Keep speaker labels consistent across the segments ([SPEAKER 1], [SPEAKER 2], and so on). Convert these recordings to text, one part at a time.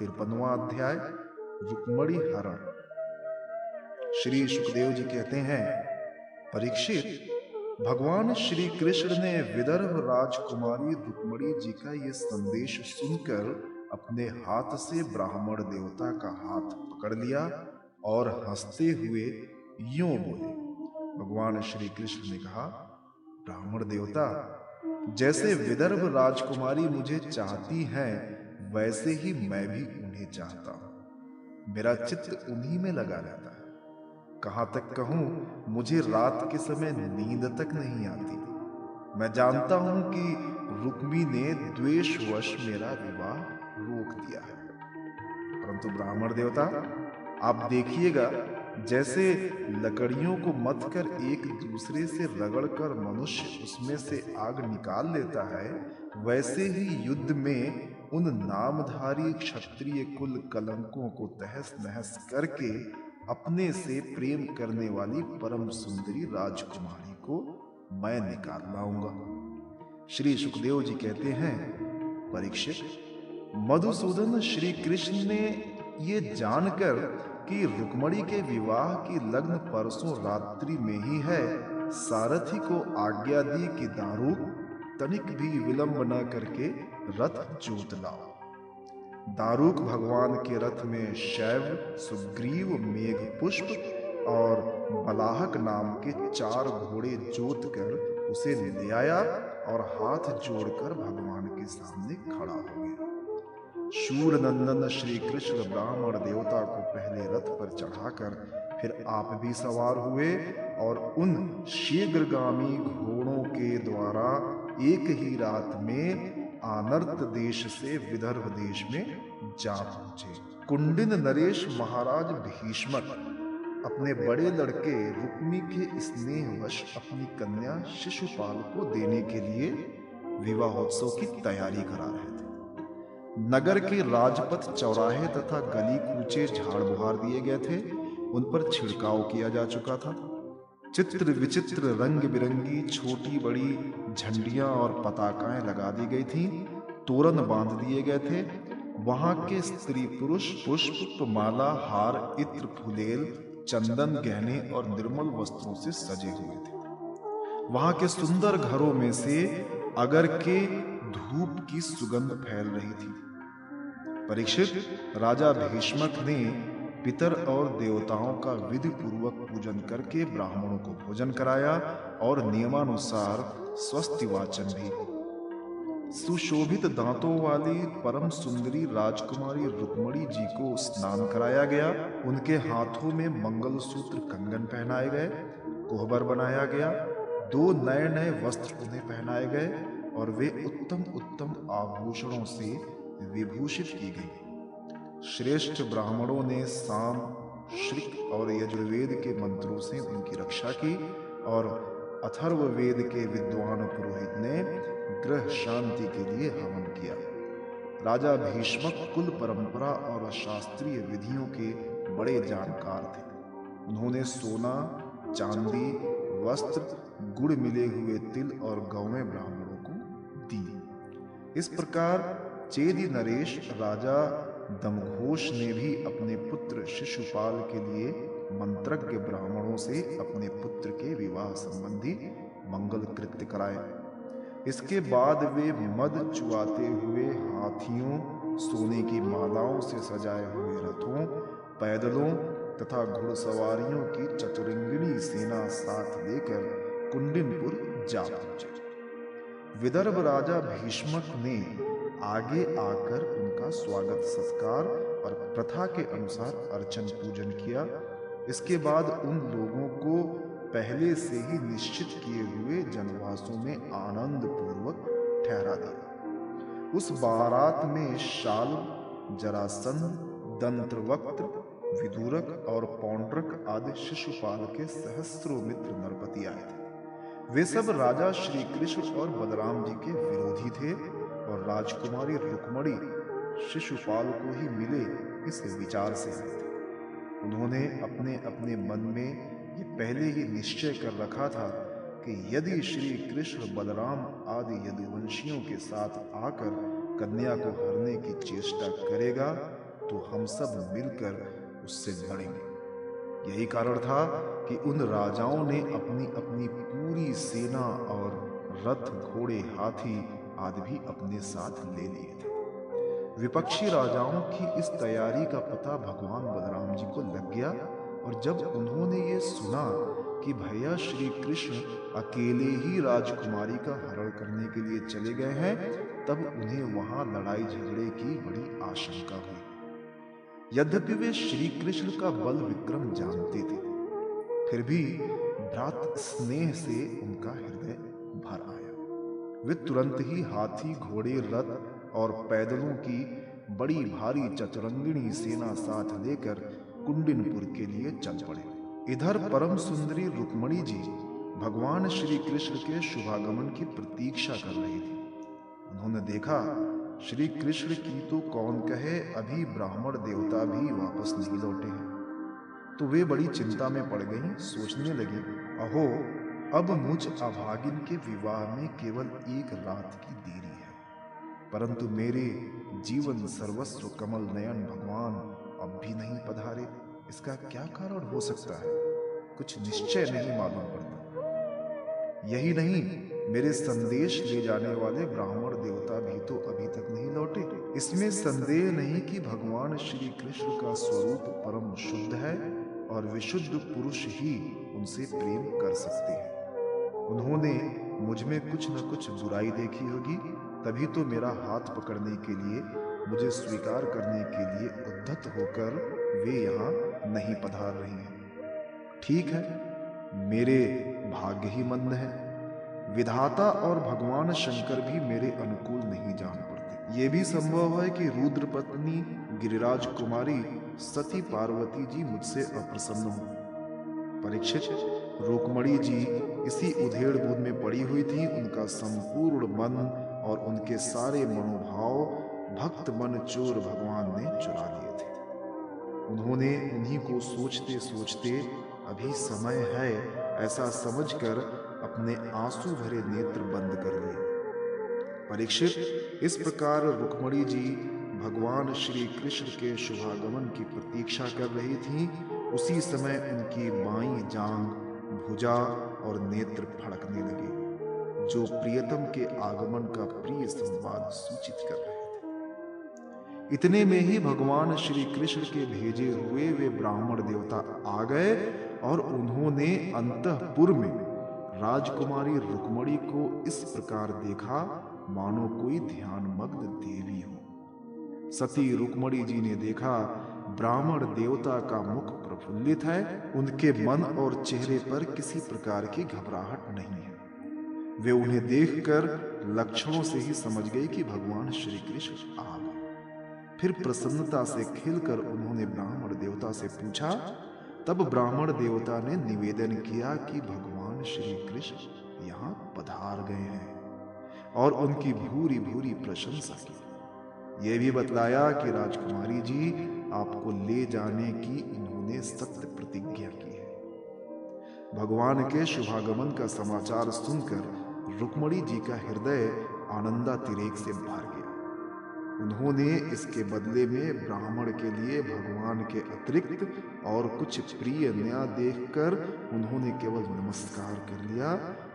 [SPEAKER 1] 53वां अध्याय रुक्मणी हरण। श्री सुखदेव जी कहते हैं, परीक्षित, भगवान श्री कृष्ण ने विदर्भ राजकुमारी रुक्मणी जी का ये संदेश सुनकर अपने हाथ से ब्राह्मण देवता का हाथ पकड़ लिया और हंसते हुए यूं बोले। भगवान श्री कृष्ण ने कहा, ब्राह्मण देवता, जैसे विदर्भ राजकुमारी मुझे चाहती हैं, वैसे ही मैं भी उन्हें चाहता हूं। मेरा चित्त उन्हीं में लगा रहता है। कहां तक कहूं, मुझे रात के समय नींद तक नहीं आती। मैं जानता हूं कि रुक्मी ने द्वेषवश मेरा विवाह रोक दिया है, परंतु ब्राह्मण देवता, आप देखिएगा, जैसे लकड़ियों को मथ कर एक दूसरे से रगड़कर मनुष्य उसमें से आग निकाल लेता है, वैसे ही युद्ध में उन नामधारी क्षत्रिय कुल कलंकों को तहस नहस करके अपने से प्रेम करने वाली परम सुंदरी राजकुमारी को मैं निकाल लाऊंगा। श्री सुखदेव जी कहते हैं, परीक्षित, मधुसूदन श्री कृष्ण ने ये जानकर कि रुक्मणी के विवाह की लग्न परसों रात्रि में ही है, सारथी को आज्ञा दी कि दारूक तनिक भी विलंब न करके रथ जोत लाओ। दारूक भगवान के रथ में शैव, सुग्रीव, मेघ पुष्प और बलाहक नाम के 4 घोड़े जोत कर उसे ले आया और हाथ जोड़कर भगवान के सामने खड़ा हो गया। शूर नंदन श्री कृष्ण ब्राह्मण देवता को पहले रथ पर चढ़ाकर फिर आप भी सवार हुए और उन शीघ्रगामी घोड़ों के द्वारा एक ही रात में आनर्त देश से विदर्भ देश में जा पहुंचे। कुंडिन नरेश महाराज भीष्मक अपने बड़े लड़के रुक्मी के स्नेहवश अपनी कन्या शिशुपाल को देने के लिए विवाहोत्सव की तैयारी करा रहे थे। नगर के राजपथ, चौराहे तथा गली कूचे झाड़ बुहार दिए गए थे। उन पर छिड़काव किया जा चुका था। चित्र विचित्र रंग बिरंगी छोटी बड़ी झंडियां और पताकाएं लगा दी गई थीं। तोरण बांध दिए गए थे। वहां के स्त्री पुरुष पुष्प, माला, हार, इत्र, फुलेल, चंदन, गहने और निर्मल वस्त्रों से सजे हुए थे। वहां के सुंदर घरों में से अगर के धूप की सुगंध फैल रही थी। परीक्षित, राजा भीष्मक ने पितर और देवताओं का विधि पूर्वक पूजन करके ब्राह्मणों को भोजन कराया और नियमानुसार स्वस्ति वाचन भी। सुशोभित दांतों वाली परम सुंदरी राजकुमारी रुक्मणी जी को स्नान कराया गया। उनके हाथों में मंगलसूत्र, कंगन पहनाए गए, कोहबर बनाया गया। 2 नए वस्त्र उन्हें पहनाए गए और वे उत्तम उत्तम आभूषणों से विभूषित की गई। श्रेष्ठ ब्राह्मणों ने साम, श्रिक और यजुर्वेद के मंत्रों से उनकी रक्षा की और अथर्ववेद के विद्वान पुरोहित ने ग्रह शांति के लिए हवन किया। राजा भीष्मक कुल परंपरा और शास्त्रीय विधियों के बड़े जानकार थे। उन्होंने सोना, चांदी, वस्त्र, गुड़ मिले हुए तिल और गौएं ब्राह्मणों को दी। इस प्रकार चेदी नरेश राजा दमघोष ने भी अपने पुत्र शिशुपाल के लिए मंत्रज्ञ ब्राह्मणों से अपने पुत्र के विवाह संबंधी मंगल कृत्य कराए। इसके बाद वे मद चुआते हुए हाथियों, सोने की मालाओं से सजाए हुए रथों, पैदलों तथा घुड़सवारियों की चतुरंगिणी सेना साथ लेकर कुंडिनपुर जा पहुंचे। विदर्भ राजा भीष्मक ने आगे आकर उनका स्वागत सत्कार और प्रथा के अनुसार अर्चन पूजन किया। इसके बाद उन लोगों को पहले से ही निश्चित किए हुए जनवासों में आनंद पूर्वक ठहरा दिया। उस बारात में शाल, जरासंध, दंत्रवक्त्र, विदुरक और पौंड्रक आदि शिशुपाल के सहस्रों मित्र नरपति आए थे। वे सब राजा श्री कृष्ण और बलराम जी के विरोधी थे और राजकुमारी रुक्मणी शिशुपाल को ही मिले इस विचार से आए थे। उन्होंने अपने अपने मन में ये पहले ही निश्चय कर रखा था कि यदि श्री कृष्ण बलराम आदि यदुवंशियों के साथ आकर कन्या को हरने की चेष्टा करेगा तो हम सब मिलकर उससे लड़ेंगे। यही कारण था कि उन राजाओं ने अपनी अपनी पूरी सेना और रथ, घोड़े, हाथी आदि भी अपने साथ ले लिए थे। विपक्षी राजाओं की इस तैयारी का पता भगवान बलराम जी को लग गया, और जब उन्होंने ये सुना कि भैया श्री कृष्ण अकेले ही राजकुमारी का हरण करने के लिए चले गए हैं, तब उन्हें वहां लड़ाई झगड़े की बड़ी आशंका हुई। यद्यपि वे श्री कृष्ण का बल विक्रम जानते थे, फिर भी भ्रात स्नेह से उनका हृदय भर आया। वे तुरंत ही हाथी, घोड़े, रथ और पैदलों की बड़ी भारी चतुरंगिणी सेना साथ लेकर कुंडिनपुर के लिए चल पड़े। इधर परम सुंदरी रुक्मणी जी भगवान श्री कृष्ण के शुभागमन की प्रतीक्षा कर रही थी। उन्होंने देखा श्री कृष्ण की तो कौन कहे, अभी ब्राह्मण देवता भी वापस नहीं लौटे हैं। तो वे बड़ी चिंता में पड़ गईं, सोचने लगी, अहो, अब मुझ अभागिन के विवाह में केवल एक रात की देरी है, परंतु मेरे जीवन सर्वस्व कमल नयन भगवान अब भी नहीं पधारे। इसका क्या कारण हो सकता है? कुछ निश्चय नहीं मालूम पड़ता। यही नहीं, मेरे संदेश ले जाने वाले ब्राह्मण देवता भी तो अभी तक नहीं लौटे। इसमें संदेह नहीं कि भगवान श्री कृष्ण का स्वरूप परम शुद्ध है और विशुद्ध पुरुष ही उनसे प्रेम कर सकते हैं। उन्होंने मुझ में कुछ न कुछ बुराई देखी होगी, तभी तो मेरा हाथ पकड़ने के लिए, मुझे स्वीकार करने के लिए उद्धत होकर वे यहाँ नहीं पधार रही हैं। ठीक है, मेरे भाग्य ही मंद है। विधाता और भगवान शंकर भी मेरे अनुकूल नहीं जान पड़ते। ये भी संभव है कि रुद्र पत्नी गिरिराज कुमारी सती पार्वती जी मुझसे अप्रसन्न हो। परीक्षित, रुक्मणी जी इसी उधेड़ बुन में पड़ी हुई थी। उनका संपूर्ण मन और उनके सारे मनोभाव भक्त मन चोर भगवान ने चुरा लिए थे। उन्होंने उन्हीं को सोचते सोचते अभी समय है ऐसा समझकर अपने आंसू भरे नेत्र बंद कर लिए। परीक्षित, इस प्रकार रुक्मणी जी भगवान श्री कृष्ण के शुभागमन की प्रतीक्षा कर रही थीं। उसी समय उनकी बाईं जांघ, भुजा और नेत्र फड़कने लगे, जो प्रियतम के आगमन का प्रिय संवाद सूचित कर रहे थे। इतने में ही भगवान श्री कृष्ण के भेजे हुए वे ब्राह्मण देवता आ गए और उन्होंने अंतःपुर में राजकुमारी रुक्मणी को इस प्रकार देखा मानो कोई ध्यानमग्न देवी हो। सती रुक्मणी जी ने देखा ब्राह्मण देवता का मुख प्रफुल्लित है, उनके मन और चेहरे पर किसी प्रकार की घबराहट नहीं है। वे उन्हें देखकर लक्षणों से ही समझ गई कि भगवान श्री कृष्ण आ गए। फिर प्रसन्नता से खिलकर उन्होंने ब्राह्मण देवता से पूछा। तब ब्राह्मण देवता ने निवेदन किया कि भगवान श्री कृष्ण यहाँ पधार गए हैं और उनकी भूरी भूरी प्रशंसा की। यह भी बतलाया कि राजकुमारी जी आपको ले जाने की इन्होंने सत्य प्रतिज्ञा की है। भगवान के शुभागमन का समाचार सुनकर रुक्मणी जी का हृदय आनंदातिरेक से भर गया। उन्होंने इसके बदले में ब्राह्मण के लिए भगवान के अतिरिक्त और कुछ प्रिय न्याय देखकर उन्होंने केवल नमस्कार कर लिया,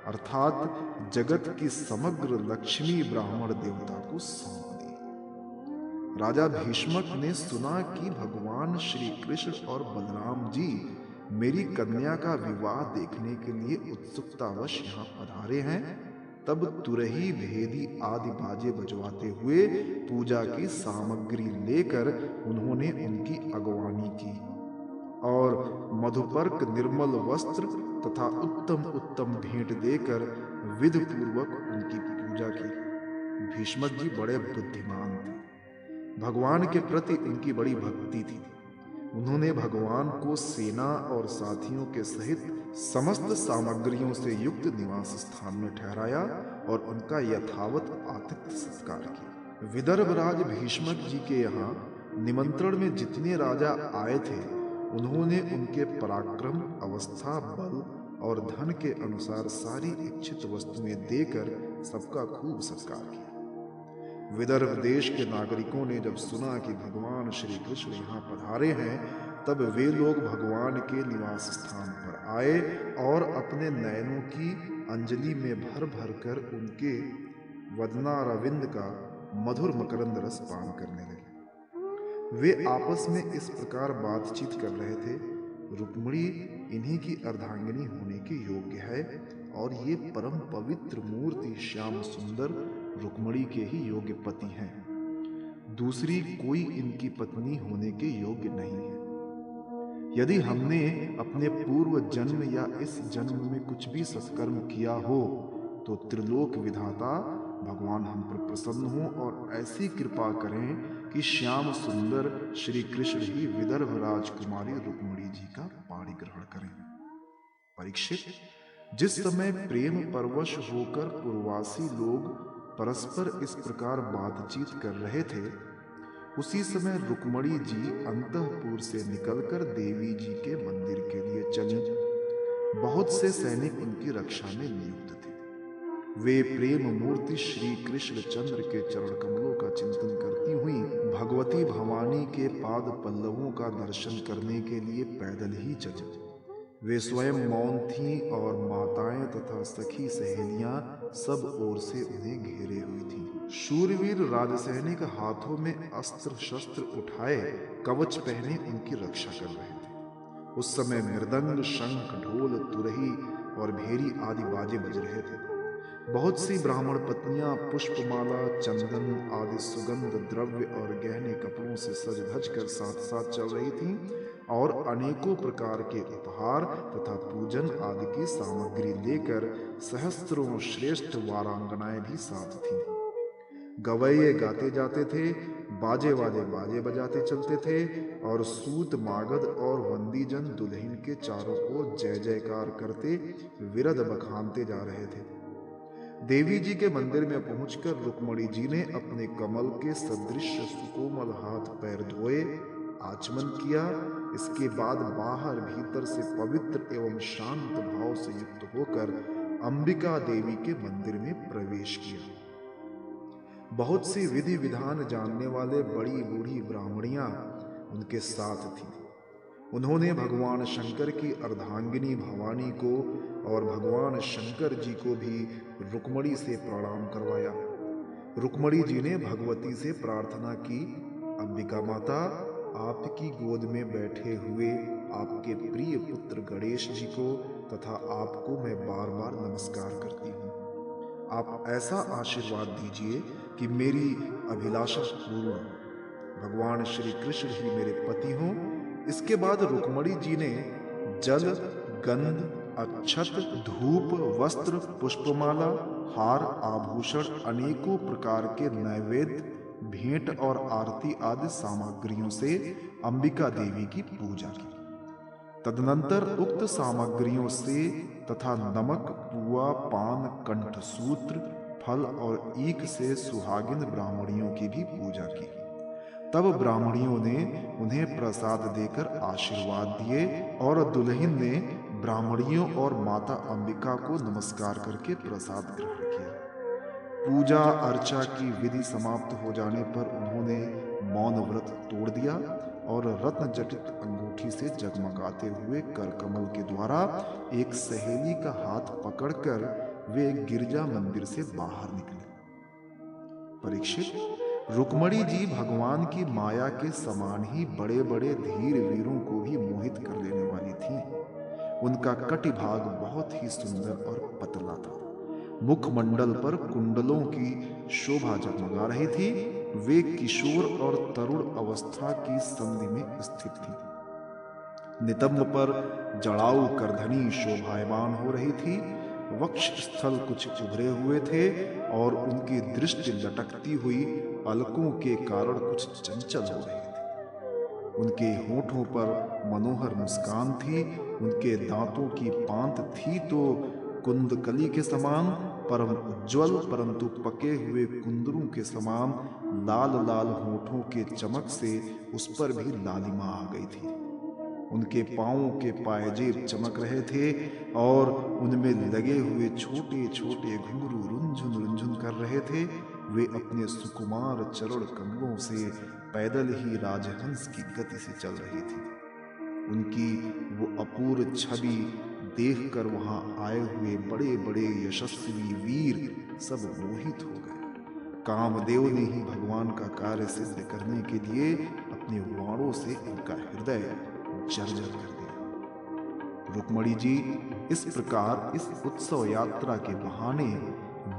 [SPEAKER 1] अर्थात जगत की समग्र लक्ष्मी ब्राह्मण देवता को सौंप दी। राजा भीष्मक ने सुना कि भगवान श्री कृष्ण और बलराम जी मेरी कन्या का विवाह देखने के लिए उत्सुकतावश यहाँ पधारे हैं। तब तुरही भेदी आदि बाजे बजवाते हुए पूजा की सामग्री लेकर उन्होंने उनकी अगवानी की और मधुपर्क निर्मल वस्त्र तथा उत्तम उत्तम भेंट देकर विधि पूर्वक उनकी पूजा की। भीष्मक जी बड़े बुद्धिमान थे। भगवान के प्रति उनकी बड़ी भक्ति थी। उन्होंने भगवान को सेना और साथियों के सहित समस्त सामग्रियों से युक्त निवास स्थान में ठहराया और उनका यथावत आतिथ्य सत्कार किया। विदर्भराज भीष्मक जी के यहाँ निमंत्रण में जितने राजा आए थे, उन्होंने उनके पराक्रम, अवस्था, बल और धन के अनुसार सारी इच्छित वस्तुएं देकर सबका खूब सत्कार किया। विदर्भ देश के नागरिकों ने जब सुना कि भगवान श्री कृष्ण यहाँ पधारे हैं, तब वे लोग भगवान के निवास स्थान पर आए और अपने नयनों की अंजलि में भर भर कर उनके वदनारविंद का मधुर मकरंद रस पान करने लगे। वे आपस में इस प्रकार बातचीत कर रहे थे, रुक्मिणी इन्हीं की अर्धांगिनी होने के योग्य है और ये परम पवित्र मूर्ति श्याम सुंदर रुक्मिणी के ही योग्य पति हैं। दूसरी कोई इनकी पत्नी होने के योग्य नहीं है। यदि हमने अपने पूर्व जन्म या इस जन्म में कुछ भी सत्कर्म किया हो तो त्रिलोक विधाता भगवान हम पर प्रसन्न हो और ऐसी कृपा करें कि श्याम सुंदर श्री कृष्ण ही विदर्भ राजकुमारी रुक्मिणी जी का पाणी ग्रहण करें। परीक्षित, जिस समय प्रेम परवश होकर पूर्ववासी लोग परस्पर इस प्रकार बातचीत कर रहे थे, उसी समय रुक्मिणी जी अंतःपुर से निकलकर देवी जी के मंदिर के लिए चली। बहुत से सैनिक उनकी रक्षा में नियुक्त थे। वे प्रेम मूर्ति श्री कृष्ण चंद्र के चरण कमलों का चिंतन करती हुई भगवती भवानी के पाद पल्लवों का दर्शन करने के लिए पैदल ही चली। वे स्वयं मौन थीं और माताएं तथा सखी सहेलियां सब ओर से उन्हें घेरे हुई थीं। शूरवीर राजसैनिक हाथों में अस्त्र शस्त्र उठाए कवच पहने उनकी रक्षा कर रहे थे। उस समय मृदंग, शंख, ढोल, तुरही और भेरी आदि बाजे बज रहे थे। बहुत सी ब्राह्मण पत्नियां पुष्पमाला, चंदन आदि सुगंध द्रव्य और गहने कपड़ों से सज धज कर साथ साथ चल रही थीं और अनेकों प्रकार के उपहार तथा पूजन आदि की सामग्री लेकर सहस्त्रों श्रेष्ठ वारांगनाएं भी साथ थीं। गवैये गाते जाते थे, बाजे वाले बाजे बजाते चलते थे और सूत, मागध और वंदीजन दुल्हन के चारों ओर जय जयकार करते विरद बखानते जा रहे थे। देवी जी के मंदिर में पहुंचकर रुक्मिणी जी ने अपने कमल के सदृश सुकोमल हाथ पैर धोए, आचमन किया। इसके बाद बाहर भीतर से पवित्र एवं शांत भाव से युक्त होकर अंबिका देवी के मंदिर में प्रवेश किया। बहुत सी विधि विधान जानने वाले बड़ी बूढ़ी ब्राह्मणियां उनके साथ थीं। उन्होंने भगवान शंकर की अर्धांगिनी भवानी को और भगवान शंकर जी को भी रुक्मिणी से प्रणाम करवाया। रुक्मिणी जी ने भगवती से प्रार्थना की, अंबिका माता, आपकी गोद में बैठे हुए आपके प्रिय पुत्र गणेश जी को तथा आपको मैं बार बार नमस्कार करती हूँ। आप ऐसा आशीर्वाद दीजिए कि मेरी अभिलाषा पूर्ण हो। भगवान श्री कृष्ण ही मेरे पति हों। इसके बाद रुक्मिणी जी ने जल, गंध, अक्षत, धूप, वस्त्र, पुष्पमाला, हार, आभूषण, अनेकों प्रकार के नैवेद्य, भेंट और आरती आदि सामग्रियों से अंबिका देवी की पूजा की। तदनंतर उक्त सामग्रियों से तथा नमक, पुआ, पान, कंठसूत्र, फल और ईख से सुहागिन ब्राह्मणियों की भी पूजा की। तब ब्राह्मणियों ने उन्हें प्रसाद देकर आशीर्वाद दिए और दुल्हन ने ब्राह्मणियों और माता अंबिका को नमस्कार करके प्रसाद ग्रहण किया। पूजा अर्चा की विधि समाप्त हो जाने पर उन्होंने मौन व्रत तोड़ दिया और रत्न जटित अंगूठी से जगमगाते हुए कर कमल के द्वारा एक सहेली का हाथ पकड़कर वे गिरजा मंदिर से बाहर निकले। परीक्षित, रुक्मिणी जी भगवान की माया के समान ही बड़े बड़े धीर वीरों को भी मोहित कर लेने वाली थीं। उनका कटिभाग बहुत ही सुंदर और पतला था। मुखमंडल पर कुंडलों की शोभा जगमगा रही थी। वे किशोर और तरुण अवस्था की संधि में स्थित थी। नितंब पर जड़ाऊ करधनी शोभायमान हो रही थी। वक्ष स्थल कुछ उभरे हुए थे और उनकी दृष्टि लटकती हुई पलकों के कारण कुछ चंचल हो रही थी। उनके होठों पर मनोहर मुस्कान थी। उनके दांतों की पांत थी तो कुंदकली के समान परम उज्ज्वल, परंतु पके हुए कुंदरों के समान लाल लाल होठों के चमक से उस पर भी लालिमा आ गई थी। उनके पांवों के पायजेब चमक रहे थे और उनमें लगे हुए छोटे छोटे घुंघरू रुंझुन रुंझुन कर रहे थे। वे अपने सुकुमार चरण कमलों से पैदल ही राजहंस की गति से चल रही थी। उनकी वो अपूर्व छवि देखकर वहां आए हुए बड़े बड़े यशस्वी वीर सब मोहित हो गए। कामदेव ने ही भगवान का कार्य सिद्ध करने के लिए अपने वाणों से इनका हृदय जर्जर कर दिया। रुक्मणी जी इस प्रकार इस उत्सव यात्रा के बहाने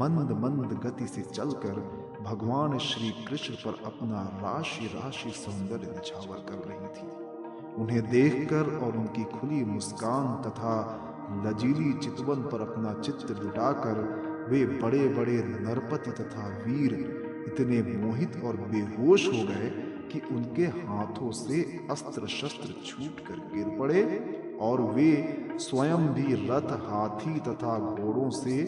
[SPEAKER 1] मंद मंद गति से चलकर भगवान श्री कृष्ण पर अपना राशि राशि सौंदर्य निछावर कर रही थी। उन्हें देखकर और उनकी खुली मुस्कान तथा लजीली चितवन पर अपना चित्त लुटाकर वे बड़े बड़े नरपति तथा वीर इतने मोहित और बेहोश हो गए कि उनके हाथों से अस्त्र शस्त्र छूटकर गिर पड़े और वे स्वयं भी रथ, हाथी तथा घोड़ों से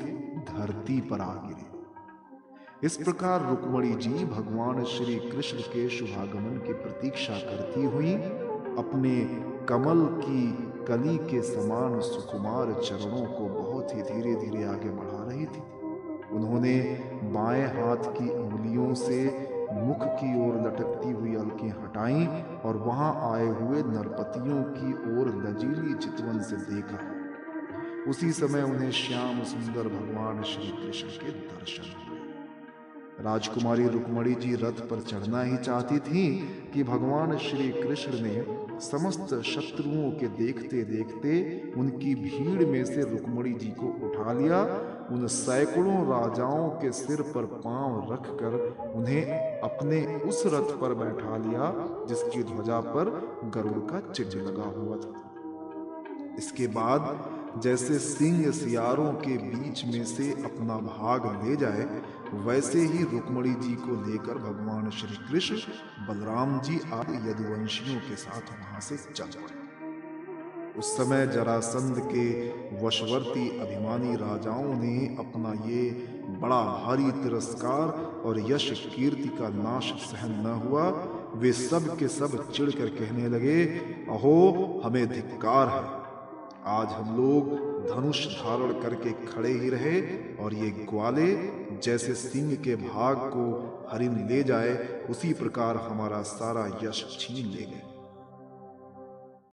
[SPEAKER 1] धरती पर आ गिरे। इस प्रकार रुक्मणी जी भगवान श्री कृष्ण के शुभागमन की प्रतीक्षा करती हुई अपने कमल की कली के समान सुकुमार चरणों को बहुत ही धीरे धीरे आगे बढ़ा रही थी। उन्होंने बाएं हाथ की उंगलियों से मुख की ओर लटकती हुई अलकें हटाईं और वहां आए हुए नरपतियों की ओर लजीली चितवन से देखा। उसी समय उन्हें श्याम सुंदर भगवान श्री कृष्ण के दर्शन हुए। राजकुमारी रुक्मणी जी रथ पर चढ़ना ही चाहती थीं कि भगवान श्री कृष्ण ने समस्त शत्रुओं के देखते देखते उनकी भीड़ में से रुक्मणी जी को उठा लिया, उन सैकड़ों राजाओं के सिर पर पांव रखकर उन्हें अपने उस रथ पर बैठा लिया जिसकी ध्वजा पर गरुड़ का चिन्ह लगा हुआ था। इसके बाद जैसे सिंह सियारों के बीच में से अपना भाग ले जाए, वैसे ही रुक्मणी जी को लेकर भगवान श्री कृष्ण बलराम जी आदि यदुवंशियों के साथ वहां से चल पड़े। उस समय जरासंध के वशवर्ती अभिमानी राजाओं ने अपना ये बड़ा भारी तिरस्कार और यश कीर्ति का नाश सहन न हुआ। वे सब के सब चिढ़कर कहने लगे, अहो हमें धिक्कार है, आज हम लोग धनुष धारण करके खड़े ही रहे और ये ग्वाले जैसे सिंह के भाग को हरिण ले जाए उसी प्रकार हमारा सारा यश छीन ले गए।